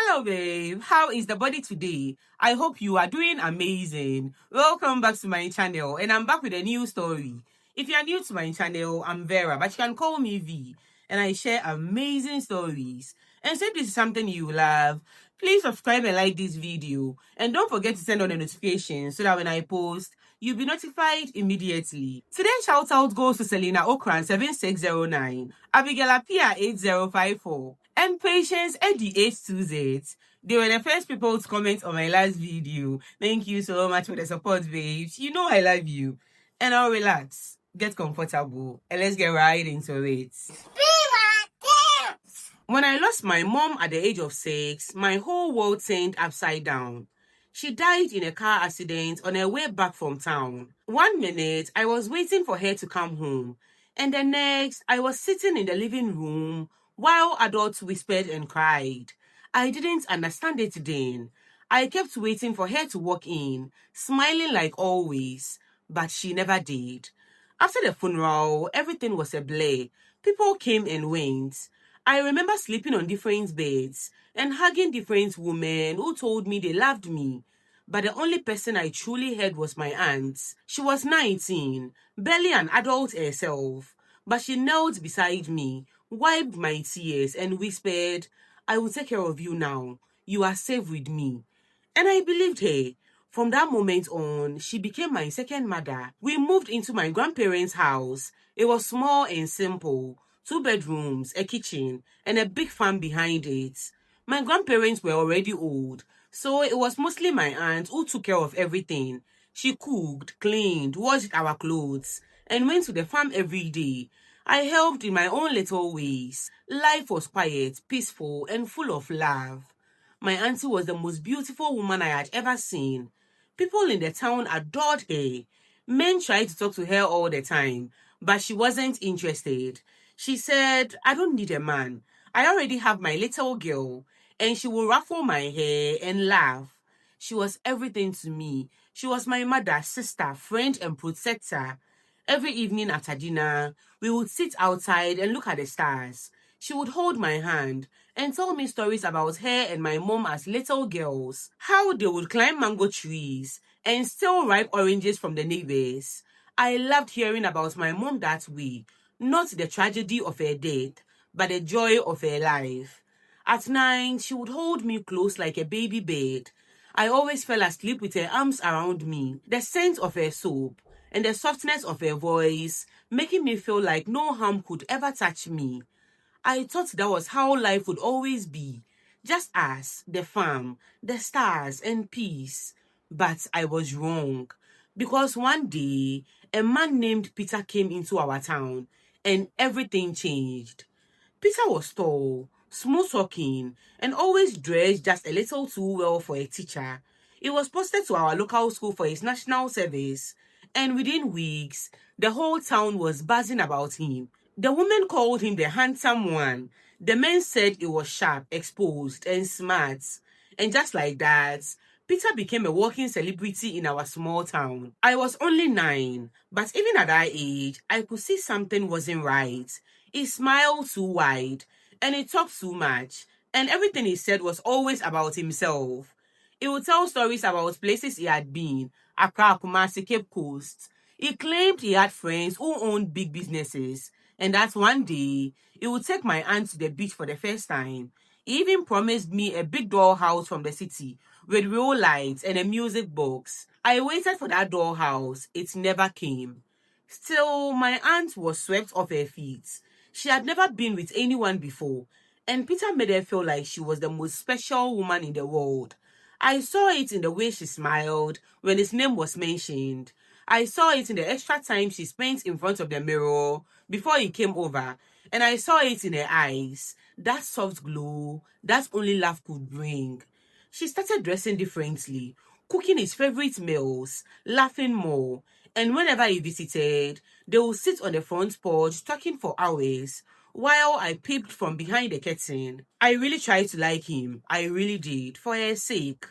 Hello babe, how is the body today? I hope you are doing amazing. Welcome back to my channel and I'm back with a new story. If you are new to my channel, I'm Vera, but you can call me V, and I share amazing stories. And so if this is something you love, please subscribe and like this video, and don't forget to turn on the notifications so that when I post, you'll be notified immediately. Today's shout out goes to Selena Okran 7609, Abigail Apia 8054, and Patience Eddie 820. They were the first people to comment on my last video. Thank you so much for the support, babes. You know I love you. And now relax, get comfortable, and let's get right into it. When I lost my mom at the age of 6, my whole world turned upside down. She died in a car accident on her way back from town. 1 minute, I was waiting for her to come home, and the next, I was sitting in the living room while adults whispered and cried. I didn't understand it then. I kept waiting for her to walk in, smiling like always, but she never did. After the funeral, everything was a blur. People came and went. I remember sleeping on different beds and hugging different women who told me they loved me. But the only person I truly heard was my aunt. She was 19, barely an adult herself, but she knelt beside me, wiped my tears, and whispered, "I will take care of you now. You are safe with me." And I believed her. From that moment on, she became my second mother. We moved into my grandparents' house. It was small and simple. 2 bedrooms, a kitchen, and a big farm behind it. My grandparents were already old, so it was mostly my aunt who took care of everything. She cooked, cleaned, washed our clothes, and went to the farm every day. I helped in my own little ways. Life was quiet, peaceful, and full of love. My auntie was the most beautiful woman I had ever seen. People in the town adored her. Men tried to talk to her all the time, but she wasn't interested. She said, "I don't need a man. I already have my little girl." And she would ruffle my hair and laugh. She was everything to me. She was my mother, sister, friend, and protector. Every evening after dinner, we would sit outside and look at the stars. She would hold my hand and tell me stories about her and my mom as little girls, how they would climb mango trees and steal ripe oranges from the neighbors. I loved hearing about my mom that way, not the tragedy of her death, but the joy of her life. At night, she would hold me close like a baby bird. I always fell asleep with her arms around me, the scent of her soap, and the softness of her voice, making me feel like no harm could ever touch me. I thought that was how life would always be, just us, the farm, the stars, and peace. But I was wrong, because one day, a man named Peter came into our town, and everything changed. Peter was tall, smooth-talking, and always dressed just a little too well for a teacher. He was posted to our local school for his national service, and within weeks, the whole town was buzzing about him. The women called him the handsome one. The men said he was sharp, exposed, and smart. And just like that, Peter became a walking celebrity in our small town. I was only 9, but even at that age, I could see something wasn't right. He smiled too wide, and he talked too much, and everything he said was always about himself. He would tell stories about places he had been, Accra, Kumasi, Cape Coast. He claimed he had friends who owned big businesses, and that one day, he would take my aunt to the beach for the first time. He even promised me a big dollhouse from the city with real lights and a music box. I waited for that dollhouse. It never came. Still, my aunt was swept off her feet. She had never been with anyone before, and Peter made her feel like she was the most special woman in the world. I saw it in the way she smiled when his name was mentioned. I saw it in the extra time she spent in front of the mirror before he came over, and I saw it in her eyes, that soft glow that only love could bring. She started dressing differently, cooking his favorite meals, laughing more, and whenever he visited, they would sit on the front porch talking for hours, while I peeped from behind the curtain. I really tried to like him, I really did, for her sake.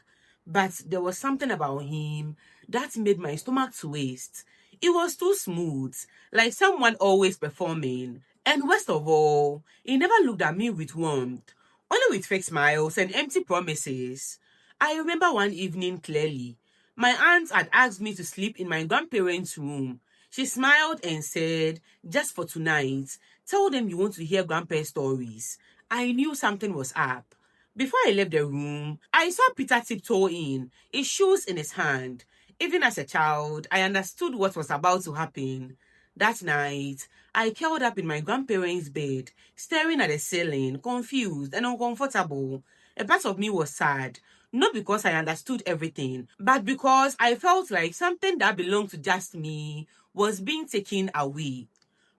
But there was something about him that made my stomach twist. It was too smooth, like someone always performing. And worst of all, he never looked at me with warmth. only with fake smiles and empty promises. I remember one evening clearly. My aunt had asked me to sleep in my grandparents' room. She smiled and said, "Just for tonight, tell them you want to hear grandpa's stories." I knew something was up. Before I left the room, I saw Peter tiptoe in, his shoes in his hand. Even as a child, I understood what was about to happen. That night, I curled up in my grandparents' bed, staring at the ceiling, confused and uncomfortable. A part of me was sad, not because I understood everything, but because I felt like something that belonged to just me was being taken away.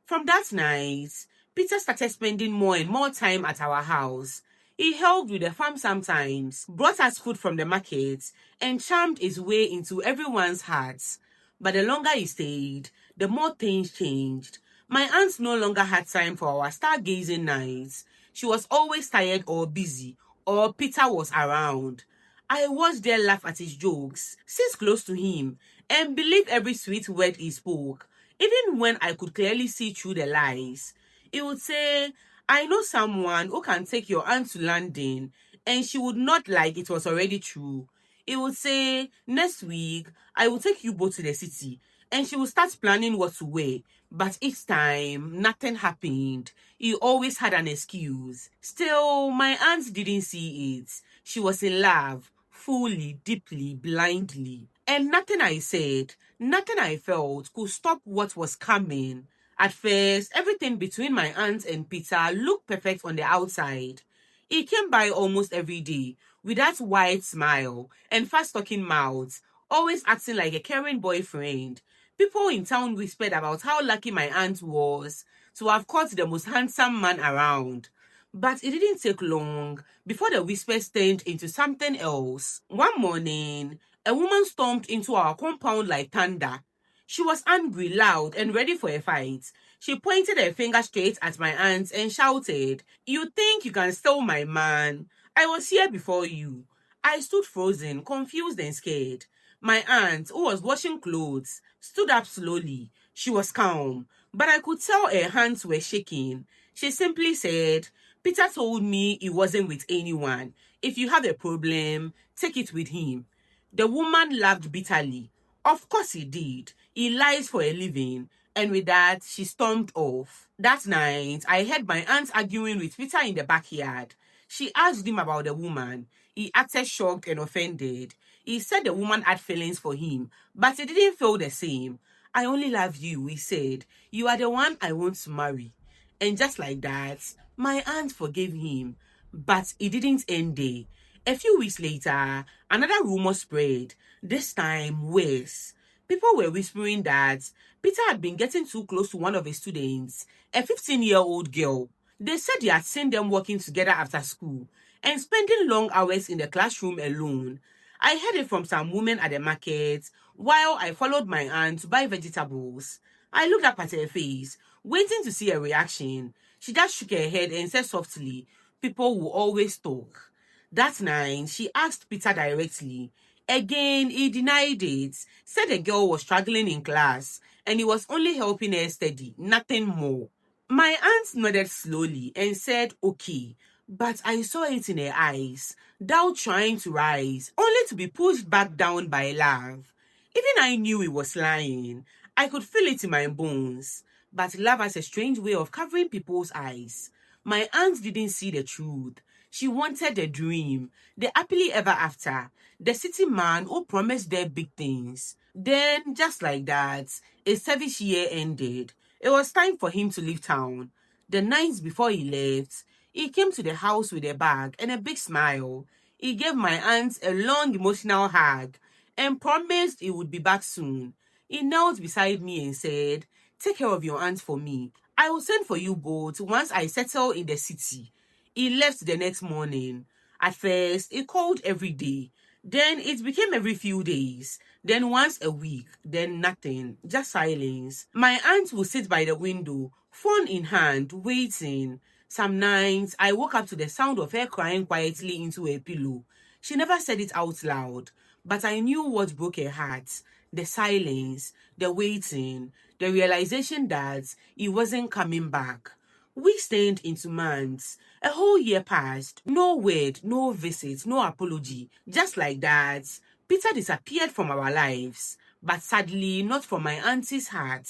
From that night, Peter started spending more and more time at our house. He helped with the farm sometimes, brought us food from the market, and charmed his way into everyone's hearts. But the longer he stayed, the more things changed. My aunt no longer had time for our stargazing nights. She was always tired or busy, or Peter was around. I watched her laugh at his jokes, sit close to him, and believe every sweet word he spoke, even when I could clearly see through the lies. He would say, "I know someone who can take your aunt to London," and she would nod like it was already true. He would say, "Next week, I will take you both to the city," and she would start planning what to wear. But each time, nothing happened. He always had an excuse. Still, my aunt didn't see it. She was in love, fully, deeply, blindly. And nothing I said, nothing I felt could stop what was coming. At first, everything between my aunt and Peter looked perfect on the outside. He came by almost every day with that wide smile and fast-talking mouth, always acting like a caring boyfriend. People in town whispered about how lucky my aunt was to have caught the most handsome man around. But it didn't take long before the whispers turned into something else. One morning, a woman stormed into our compound like thunder. She was angry, loud, and ready for a fight. She pointed her finger straight at my aunt and shouted, "You think you can steal my man? I was here before you." I stood frozen, confused and scared. My aunt, who was washing clothes, stood up slowly. She was calm, but I could tell her hands were shaking. She simply said, "Peter told me he wasn't with anyone. If you have a problem, take it with him." The woman laughed bitterly. "Of course he did. He lies for a living." And with that, she stormed off. That night, I heard my aunt arguing with Peter in the backyard. She asked him about the woman. He acted shocked and offended. He said the woman had feelings for him, but it didn't feel the same. "I only love you," he said. "You are the one I want to marry." And just like that, my aunt forgave him. But it didn't end there. A few weeks later, another rumor spread, this time worse. People were whispering that Peter had been getting too close to one of his students, a 15-year-old girl. They said he had seen them working together after school and spending long hours in the classroom alone. I heard it from some women at the market while I followed my aunt to buy vegetables. I looked up at her face, waiting to see a reaction. She just shook her head and said softly, "People will always talk." That night, she asked Peter directly. Again, he denied it, said the girl was struggling in class and he was only helping her study, nothing more. My aunt nodded slowly and said, "Okay," but I saw it in her eyes, doubt trying to rise, only to be pushed back down by love. Even I knew he was lying. I could feel it in my bones. But love has a strange way of covering people's eyes. My aunt didn't see the truth. She wanted the dream, the happily ever after, the city man who promised their big things. Then, just like that, a service year ended. It was time for him to leave town. The night before he left, he came to the house with a bag and a big smile. He gave my aunt a long emotional hug and promised he would be back soon. He knelt beside me and said, "Take care of your aunt for me. I will send for you both once I settle in the city." He left the next morning. At first, he called every day. Then it became every few days. Then once a week. Then nothing. Just silence. My aunt would sit by the window, phone in hand, waiting. Some nights, I woke up to the sound of her crying quietly into a pillow. She never said it out loud, but I knew what broke her heart. The silence, the waiting, the realization that he wasn't coming back. Weeks turned into months. A whole year passed. No word, no visit, no apology. Just like that, Peter disappeared from our lives. But sadly, not from my auntie's heart.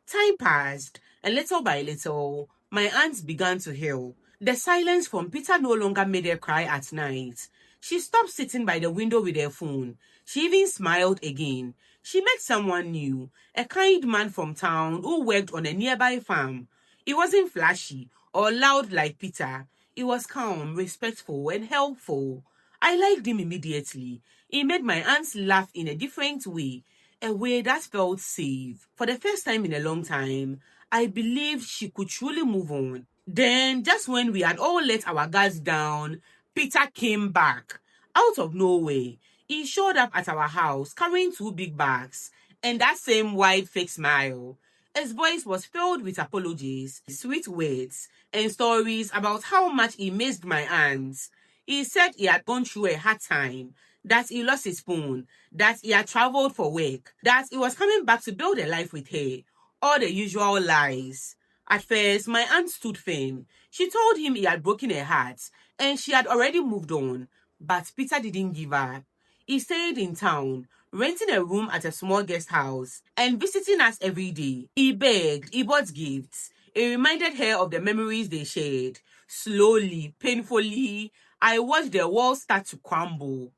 Time passed, and little by little, my aunt began to heal. The silence from Peter no longer made her cry at night. She stopped sitting by the window with her phone. She even smiled again. She met someone new, a kind man from town who worked on a nearby farm. He wasn't flashy or loud like Peter. He was calm, respectful, and helpful. I liked him immediately. He made my aunt laugh in a different way, a way that felt safe. For the first time in a long time, I believed she could truly move on. Then, just when we had all let our guards down, Peter came back. Out of nowhere, he showed up at our house carrying 2 big bags and that same wide fake smile. His voice was filled with apologies, sweet words, and stories about how much he missed my aunts. He said he had gone through a hard time, that he lost his phone, that he had traveled for work, that he was coming back to build a life with her. All the usual lies. At first, my aunt stood firm. She told him he had broken her heart and she had already moved on. But Peter didn't give up. He stayed in town, renting a room at a small guest house and visiting us every day. He begged, he bought gifts. He reminded her of the memories they shared. Slowly, painfully, I watched the walls start to crumble.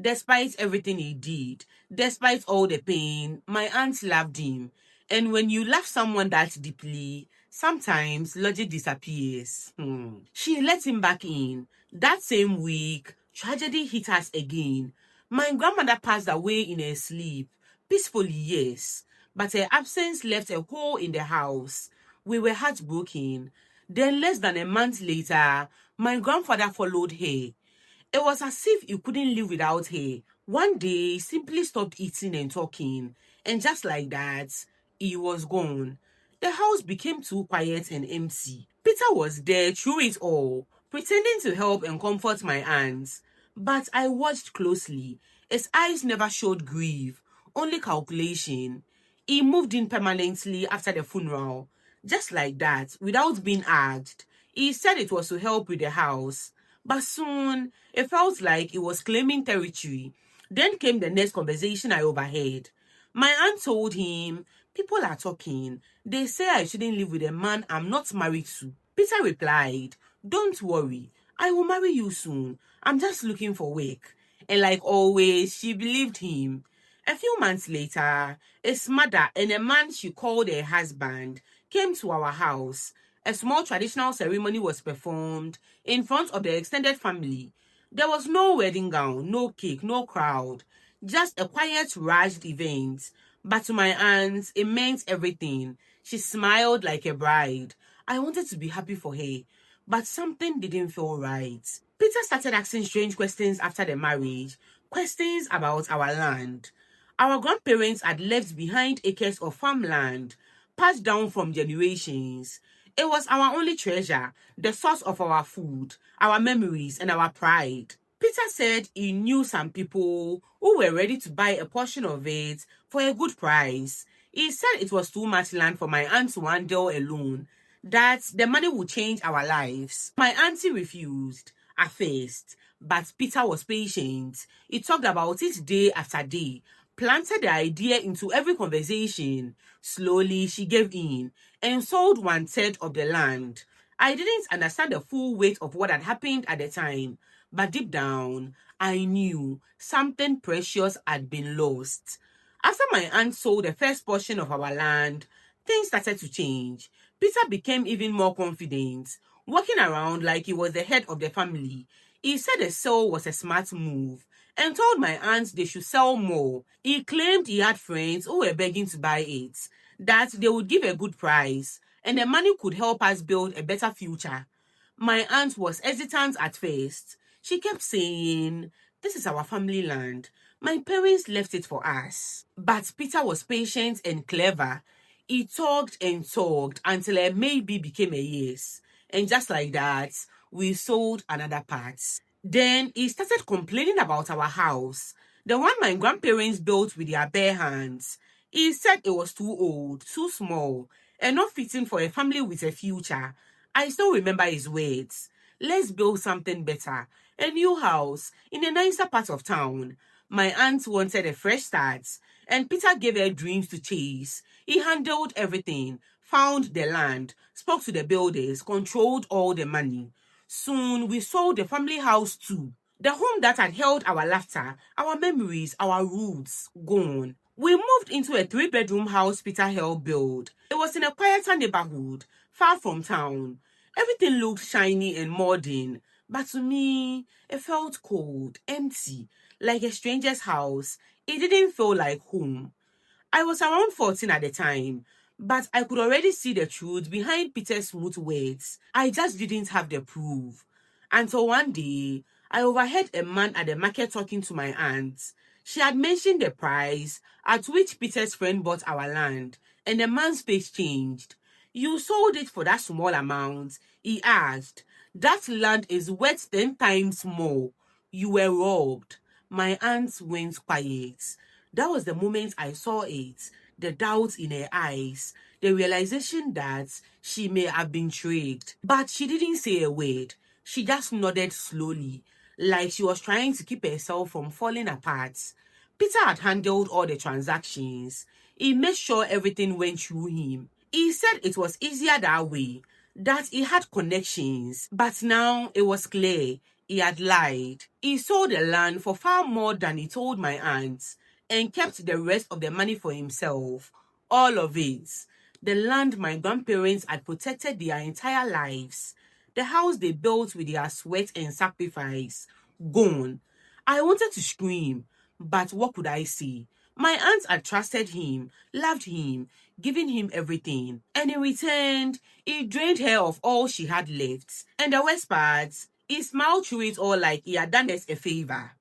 Despite everything he did, despite all the pain, my aunt loved him. And when you love someone that deeply, sometimes logic disappears. She let him back in. That same week, tragedy hit us again. My grandmother passed away in her sleep. Peacefully, yes. But her absence left a hole in the house. We were heartbroken. Then less than a month later, my grandfather followed her. It was as if he couldn't live without her. One day, he simply stopped eating and talking, and just like that, he was gone. The house became too quiet and empty. Peter was there through it all, pretending to help and comfort my aunts. But I watched closely. His eyes never showed grief, only calculation. He moved in permanently after the funeral, just like that, without being asked. He said it was to help with the house. But soon, it felt like it was claiming territory. Then came the next conversation I overheard. My aunt told him, "People are talking. They say I shouldn't live with a man I'm not married to." Peter replied, "Don't worry. I will marry you soon. I'm just looking for work." And like always, she believed him. A few months later, his mother and a man she called her husband came to our house. A small traditional ceremony was performed in front of the extended family. There was no wedding gown, no cake, no crowd, just a quiet, rushed event. But to my aunt, it meant everything. She smiled like a bride. I wanted to be happy for her, but something didn't feel right. Peter started asking strange questions after the marriage, questions about our land. Our grandparents had left behind acres of farmland, passed down from generations. It was our only treasure, the source of our food, our memories, and our pride. Peter said he knew some people who were ready to buy a portion of it for a good price. He said it was too much land for my aunt to handle alone, that the money would change our lives. My auntie refused at first, but Peter was patient. He talked about it day after day, planted the idea into every conversation. Slowly, she gave in and sold 1/3 of the land. I didn't understand the full weight of what had happened at the time, but deep down, I knew something precious had been lost. After my aunt sold the first portion of our land, things started to change. Peter became even more confident, walking around like he was the head of the family. He said the sale was a smart move and told my aunt they should sell more. He claimed he had friends who were begging to buy it, that they would give a good price, and the money could help us build a better future. My aunt was hesitant at first. She kept saying, "This is our family land. My parents left it for us." But Peter was patient and clever. He talked and talked until a maybe became a yes. And just like that, we sold another part. Then he started complaining about our house, the one my grandparents built with their bare hands. He said it was too old, too small, and not fitting for a family with a future. I still remember his words. Let's build something better. A new house in a nicer part of town. My aunt wanted a fresh start, and Peter gave her dreams to chase. He handled everything, found the land, spoke to the builders, controlled all the money. Soon, we sold the family house too. The home that had held our laughter, our memories, our roots, gone. We moved into a 3-bedroom house Peter helped build. It was in a quieter neighborhood, far from town. Everything looked shiny and modern, but to me, it felt cold, empty, like a stranger's house. It didn't feel like home. I was around 14 at the time, but I could already see the truth behind Peter's smooth words. I just didn't have the proof. Until one day, I overheard a man at the market talking to my aunt. She had mentioned the price at which Peter's friend bought our land, and the man's face changed. You sold it for that small amount, he asked. That land is worth 10 times more. You were robbed. My aunt went quiet. That was the moment I saw it, the doubt in her eyes, the realization that she may have been tricked. But she didn't say a word. She just nodded slowly, like she was trying to keep herself from falling apart. Peter had handled all the transactions. He made sure everything went through him. He said it was easier that way, that he had connections. But now it was clear he had lied. He sold the land for far more than he told my aunt and kept the rest of the money for himself. All of it. The land my grandparents had protected their entire lives. The house they built with their sweat and sacrifice. Gone. I wanted to scream, but what could I say? My aunt had trusted him, loved him, given him everything. And in return, he drained her of all she had left. And the worst part, he smiled through it all like he had done us a favor.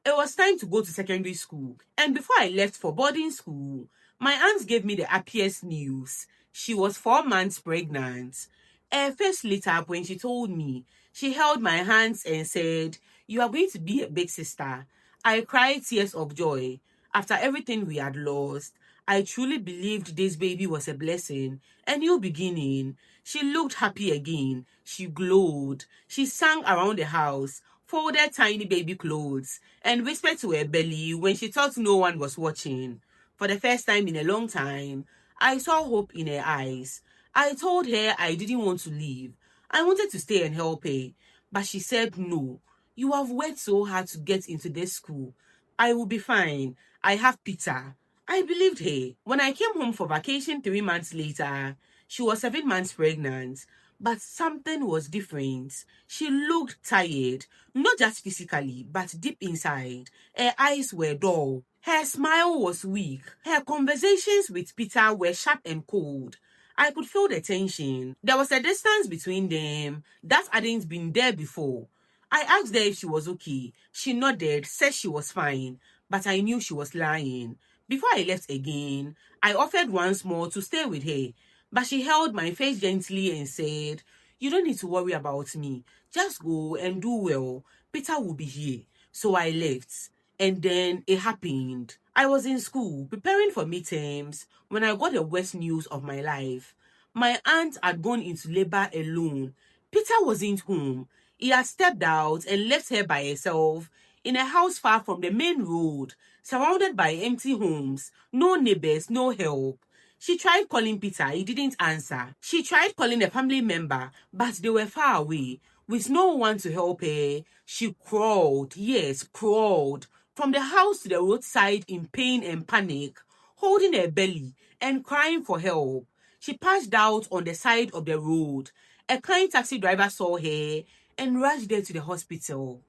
It was time to go to secondary school, and before I left for boarding school, my aunt gave me the happiest news. She was 4 months pregnant. Her face lit up when she told me. She held my hands and said, "You are going to be a big sister." I cried tears of joy. After everything we had lost, I truly believed this baby was a blessing, a new beginning. She looked happy again. She glowed. She sang around the house, folded tiny baby clothes, and whispered to her belly when she thought no one was watching. For the first time in a long time, I saw hope in her eyes. I told her I didn't want to leave. I wanted to stay and help her, but she said no. You have worked so hard to get into this school. I will be fine. I have Peter. I believed her. When I came home for vacation 3 months later, she was 7 months pregnant. But something was different. She looked tired, not just physically, but deep inside. Her eyes were dull. Her smile was weak. Her conversations with Peter were sharp and cold. I could feel the tension. There was a distance between them that hadn't been there before. I asked her if she was okay. She nodded, said she was fine, but I knew she was lying. Before I left again, I offered once more to stay with her, but she held my face gently and said, "You don't need to worry about me. Just go and do well. Peter will be here." So I left. And then it happened. I was in school preparing for midterms when I got the worst news of my life. My aunt had gone into labor alone. Peter wasn't home. He had stepped out and left her by herself in a house far from the main road, surrounded by empty homes, no neighbors, no help. She tried calling Peter, he didn't answer. She tried calling a family member, but they were far away. With no one to help her, she crawled, yes, crawled, from the house to the roadside in pain and panic, holding her belly and crying for help. She passed out on the side of the road. A kind taxi driver saw her and rushed her to the hospital.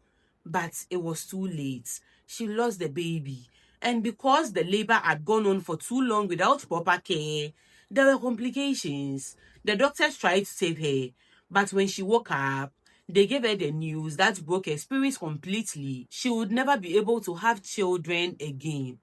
But it was too late. She lost the baby. And because the labor had gone on for too long without proper care, there were complications. The doctors tried to save her, but when she woke up, they gave her the news that broke her spirit completely. She would never be able to have children again.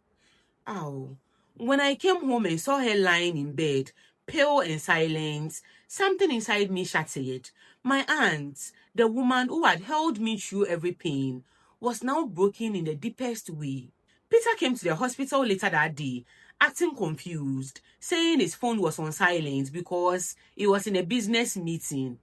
Ow. When I came home and saw her lying in bed, pale and silent, something inside me shattered. My aunt, the woman who had held me through every pain, was now broken in the deepest way. Peter came to the hospital later that day, acting confused, saying his phone was on silent because he was in a business meeting.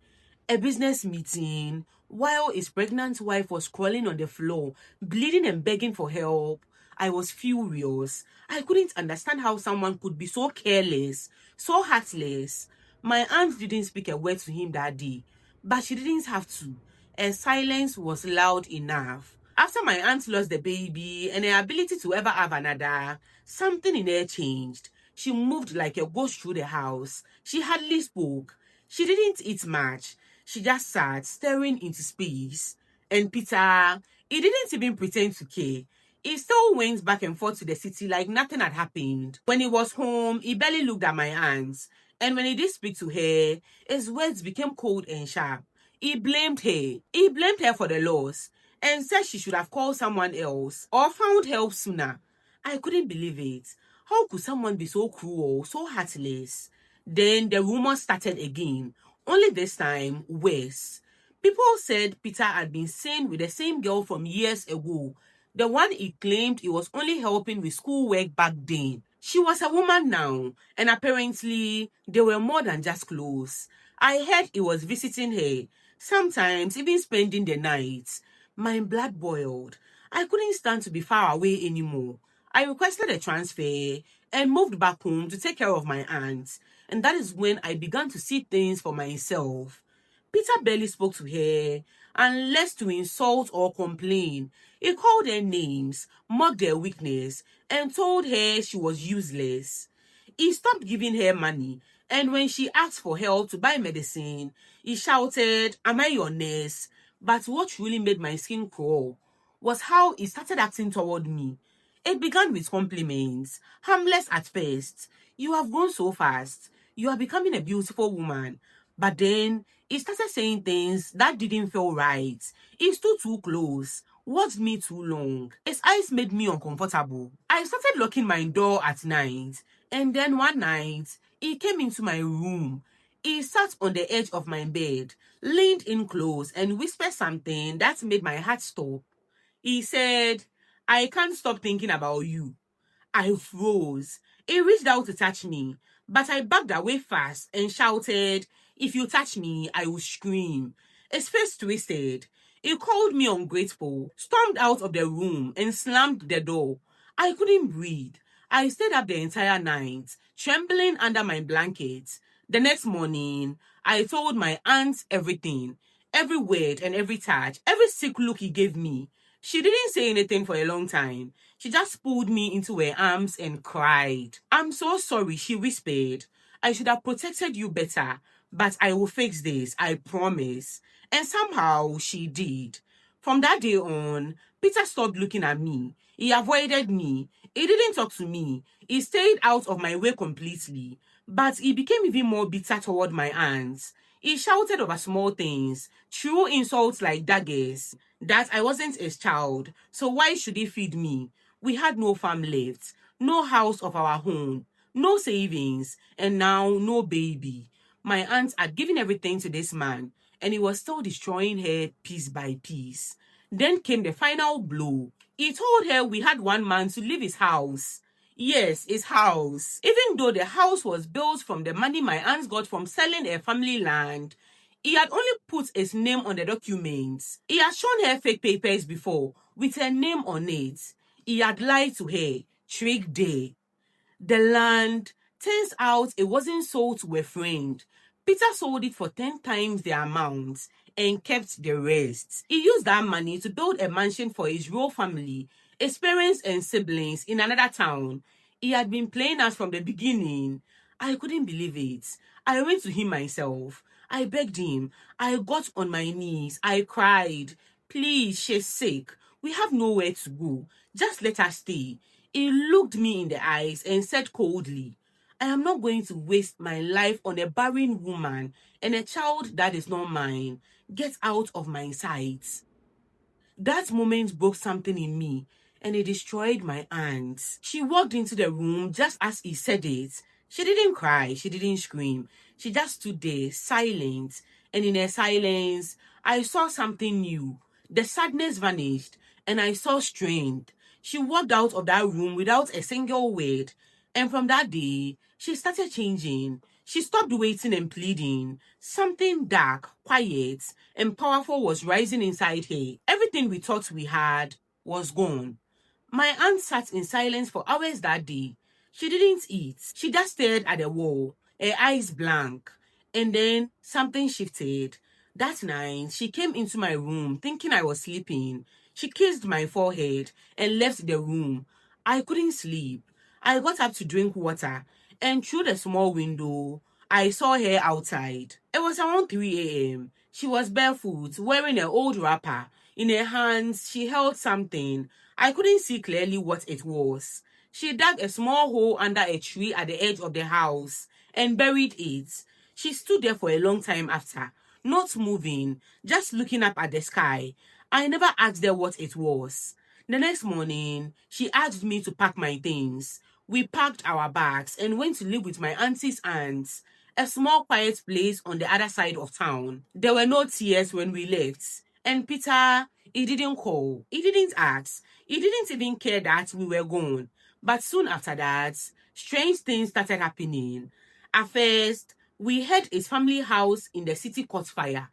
a business meeting, while his pregnant wife was crawling on the floor, bleeding and begging for help. I was furious. I couldn't understand how someone could be so careless, so heartless. My aunt didn't speak a word to him that day, but she didn't have to. Her silence was loud enough. After my aunt lost the baby and her ability to ever have another, something in her changed. She moved like a ghost through the house. She hardly spoke. She didn't eat much. She just sat, staring into space. And Peter, he didn't even pretend to care. He still went back and forth to the city like nothing had happened. When he was home, he barely looked at my aunt. And when he did speak to her, his words became cold and sharp. He blamed her. He blamed her for the loss and said she should have called someone else or found help sooner. I couldn't believe it. How could someone be so cruel, so heartless? Then the rumors started again, only this time worse. People said Peter had been seen with the same girl from years ago, the one he claimed he was only helping with schoolwork back then. She was a woman now, and apparently they were more than just close. I heard he was visiting her, sometimes even spending the night. My blood boiled. I couldn't stand to be far away anymore. I requested a transfer and moved back home to take care of my aunt. And that is when I began to see things for myself. Peter barely spoke to her, unless to insult or complain. He called her names, mocked her weakness, and told her she was useless. He stopped giving her money, and when she asked for help to buy medicine, he shouted, "Am I your nurse?" But what really made my skin crawl was how he started acting toward me. It began with compliments, harmless at first. "You have grown so fast. You are becoming a beautiful woman." But then he started saying things that didn't feel right. He stood too close, watched me too long. His eyes made me uncomfortable. I started locking my door at night. And then one night, he came into my room. He sat on the edge of my bed, leaned in close, and whispered something that made my heart stop. He said, "I can't stop thinking about you." I froze. He reached out to touch me, but I backed away fast and shouted, "If you touch me, I will scream." His face twisted. He called me ungrateful, stormed out of the room, and slammed the door. I couldn't breathe. I stayed up the entire night, trembling under my blanket. The next morning, I told my aunt everything, every word and every touch, every sick look he gave me. She didn't say anything for a long time. She just pulled me into her arms and cried. "I'm so sorry," she whispered. "I should have protected you better, but I will fix this, I promise." And somehow she did. From that day on, Peter stopped looking at me. He avoided me. He didn't talk to me. He stayed out of my way completely. But he became even more bitter toward my aunt. He shouted over small things, threw insults like daggers, that I wasn't his child, so why should he feed me? We had no farm left, no house of our own, no savings, and now no baby. My aunt had given everything to this man, and he was still destroying her piece by piece. Then came the final blow. He told her we had one man to leave his house. Yes, his house. Even though the house was built from the money my aunt got from selling her family land, he had only put his name on the documents. He had shown her fake papers before with her name on it. He had lied to her, tricked her. The land, turns out it wasn't sold to a friend. Peter sold it for 10 times the amount and kept the rest. He used that money to build a mansion for his real family, his parents and siblings in another town. He had been playing us from the beginning. I couldn't believe it. I went to him myself. I begged him. I got on my knees. I cried, "Please, she's sick. We have nowhere to go. Just let her stay." He looked me in the eyes and said coldly, "I am not going to waste my life on a barren woman and a child that is not mine. Get out of my sight." That moment broke something in me, and it destroyed my aunt. She walked into the room just as he said it. She didn't cry, she didn't scream. She just stood there, silent. And in her silence, I saw something new. The sadness vanished, and I saw strength. She walked out of that room without a single word. And from that day, she started changing. She stopped waiting and pleading. Something dark, quiet, and powerful was rising inside her. Everything we thought we had was gone. My aunt sat in silence for hours that day. She didn't eat. She just stared at the wall, her eyes blank. And then something shifted. That night, she came into my room thinking I was sleeping. She kissed my forehead and left the room. I couldn't sleep. I got up to drink water, and through the small window, I saw her outside. It was around 3 a.m. She was barefoot, wearing an old wrapper. In her hands, she held something. I couldn't see clearly what it was. She dug a small hole under a tree at the edge of the house and buried it. She stood there for a long time after, not moving, just looking up at the sky. I never asked her what it was. The next morning, she asked me to pack my things. We packed our bags and went to live with my auntie's aunts, a small quiet place on the other side of town. There were no tears when we left. And Peter, he didn't call. He didn't ask. He didn't even care that we were gone. But soon after that, strange things started happening. At first, we heard his family house in the city caught fire.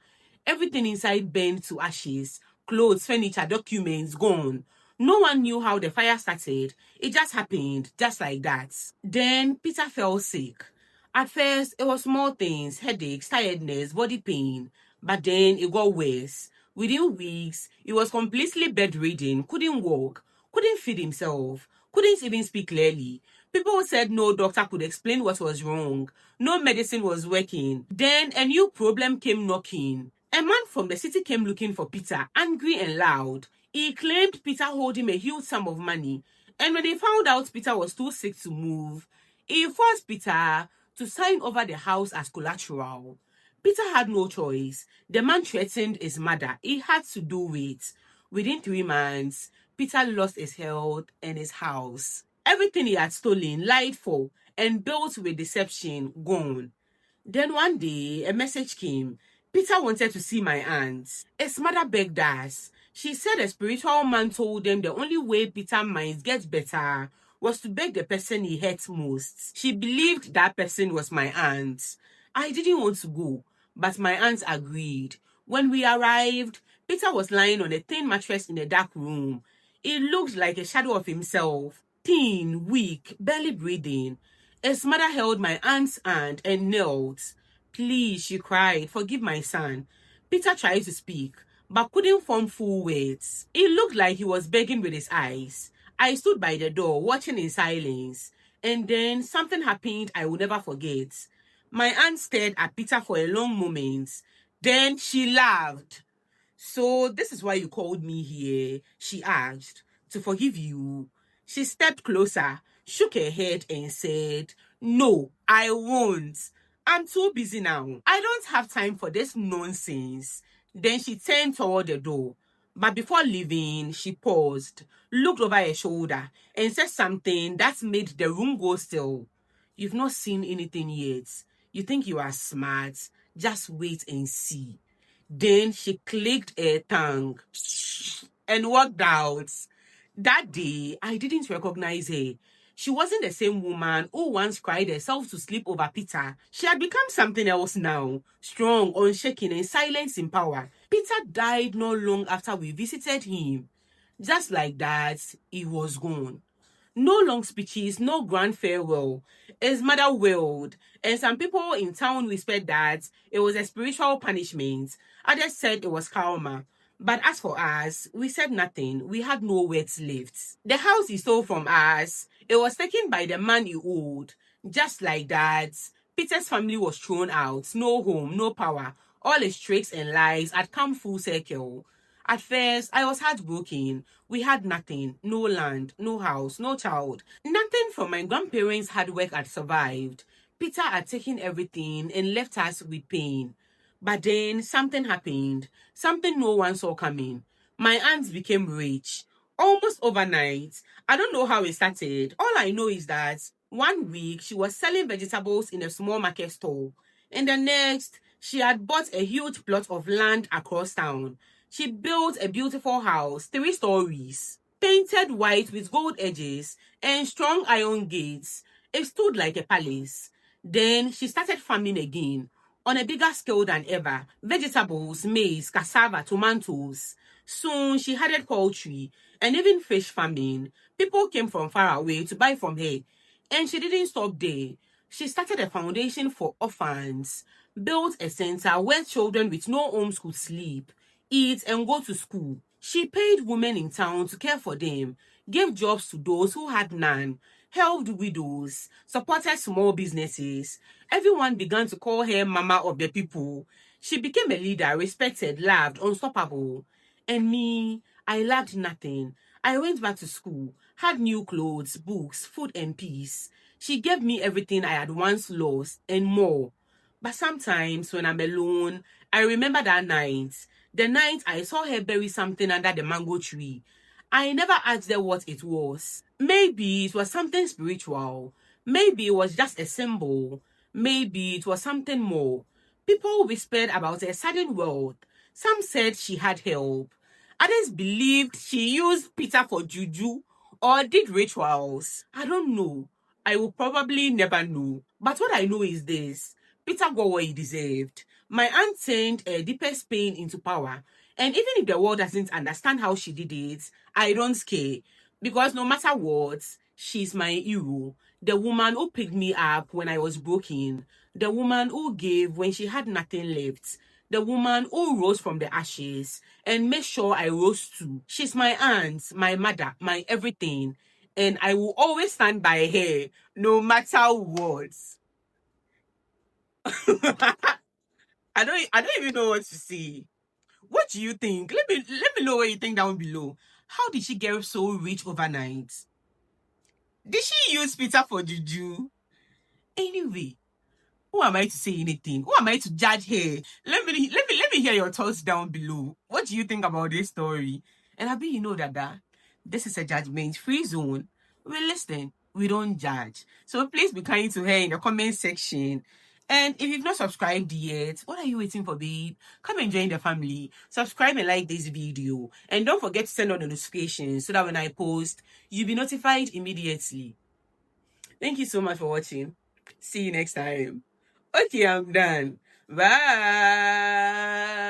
Everything inside burned to ashes. Clothes, furniture, documents gone. No one knew how the fire started. It just happened, just like that. Then Peter fell sick. At first, it was small things, headaches, tiredness, body pain. But then it got worse. Within weeks, he was completely bedridden, couldn't walk, couldn't feed himself, couldn't even speak clearly. People said no doctor could explain what was wrong. No medicine was working. Then a new problem came knocking. A man from the city came looking for Peter, angry and loud. He claimed Peter owed him a huge sum of money. And when they found out Peter was too sick to move, he forced Peter to sign over the house as collateral. Peter had no choice. The man threatened his mother. He had to do it. Within 3 months, Peter lost his health and his house. Everything he had stolen, lied for, and built with deception, gone. Then one day, a message came. Peter wanted to see my aunt. His mother begged us. She said a spiritual man told them the only way Peter might get better was to beg the person he hurt most. She believed that person was my aunt. I didn't want to go, but my aunt agreed. When we arrived, Peter was lying on a thin mattress in a dark room. He looked like a shadow of himself, thin, weak, barely breathing. His mother held my aunt's hand and knelt. Please, she cried, forgive my son. Peter tried to speak, but couldn't form full words. He looked like he was begging with his eyes. I stood by the door, watching in silence. And then something happened I will never forget. My aunt stared at Peter for a long moment. Then she laughed. So this is why you called me here, she asked. To forgive you. She stepped closer, shook her head and said, no, I won't. I'm too busy now. I don't have time for this nonsense. Then she turned toward the door. But before leaving, she paused, looked over her shoulder, and said something that made the room go still. You've not seen anything yet. You think you are smart. Just wait and see. Then she clicked her tongue and walked out. That day, I didn't recognize her. She wasn't the same woman who once cried herself to sleep over Peter. She had become something else now, strong, unshaken, and silent in power. Peter died not long after we visited him. Just like that, he was gone. No long speeches, no grand farewell. His mother wailed, and some people in town whispered that it was a spiritual punishment. Others said it was karma. But as for us, we said nothing. We had no words left. The house he stole from us, it was taken by the man he owed. Just like that, Peter's family was thrown out. No home, no power. All his tricks and lies had come full circle. At first, I was heartbroken. We had nothing. No land, no house, no child. Nothing from my grandparents' hard work had survived. Peter had taken everything and left us with pain. But then something happened. Something no one saw coming. My aunt became rich. Almost overnight. I don't know how it started. All I know is that one week she was selling vegetables in a small market stall. And the next, she had bought a huge plot of land across town. She built a beautiful house, 3 stories, painted white with gold edges and strong iron gates. It stood like a palace. Then she started farming again, on a bigger scale than ever. Vegetables, maize, cassava, tomatoes. Soon she added poultry and even fish farming. People came from far away to buy from her. And she didn't stop there. She started a foundation for orphans, built a center where children with no homes could sleep, eat, and go to school. She paid women in town to care for them, gave jobs to those who had none, helped widows, supported small businesses. Everyone began to call her Mama of the People. She became a leader, respected, loved, unstoppable. And me, I lacked nothing. I went back to school, had new clothes, books, food, and peace. She gave me everything I had once lost and more. But sometimes when I'm alone, I remember that night. The night I saw her bury something under the mango tree. I never asked her what it was. Maybe it was something spiritual. Maybe it was just a symbol. Maybe it was something more. People whispered about her sudden wealth. Some said she had help. Others believed she used Peter for juju or did rituals. I don't know. I will probably never know. But what I know is this. Peter got what he deserved. My aunt turned her deepest pain into power. And even if the world doesn't understand how she did it, I don't care. Because no matter what, she's my hero. The woman who picked me up when I was broken. The woman who gave when she had nothing left. The woman who rose from the ashes and made sure I rose too. She's my aunt, my mother, my everything. And I will always stand by her, no matter what. I don't even know what to say. What do you think? Let me know what you think down below. How did she get so rich overnight? Did she use Peter for juju? Anyway, who am I to say anything? Who am I to judge her? Let me hear your thoughts down below. What do you think about this story? And I bet you know that this is a judgment-free zone. We listen, we don't judge. So please be kind to her in the comment section. And if you've not subscribed yet, what are you waiting for, babe? Come and join the family. Subscribe and like this video. And don't forget to turn on the notifications so that when I post, you'll be notified immediately. Thank you so much for watching. See you next time. Okay, I'm done. Bye.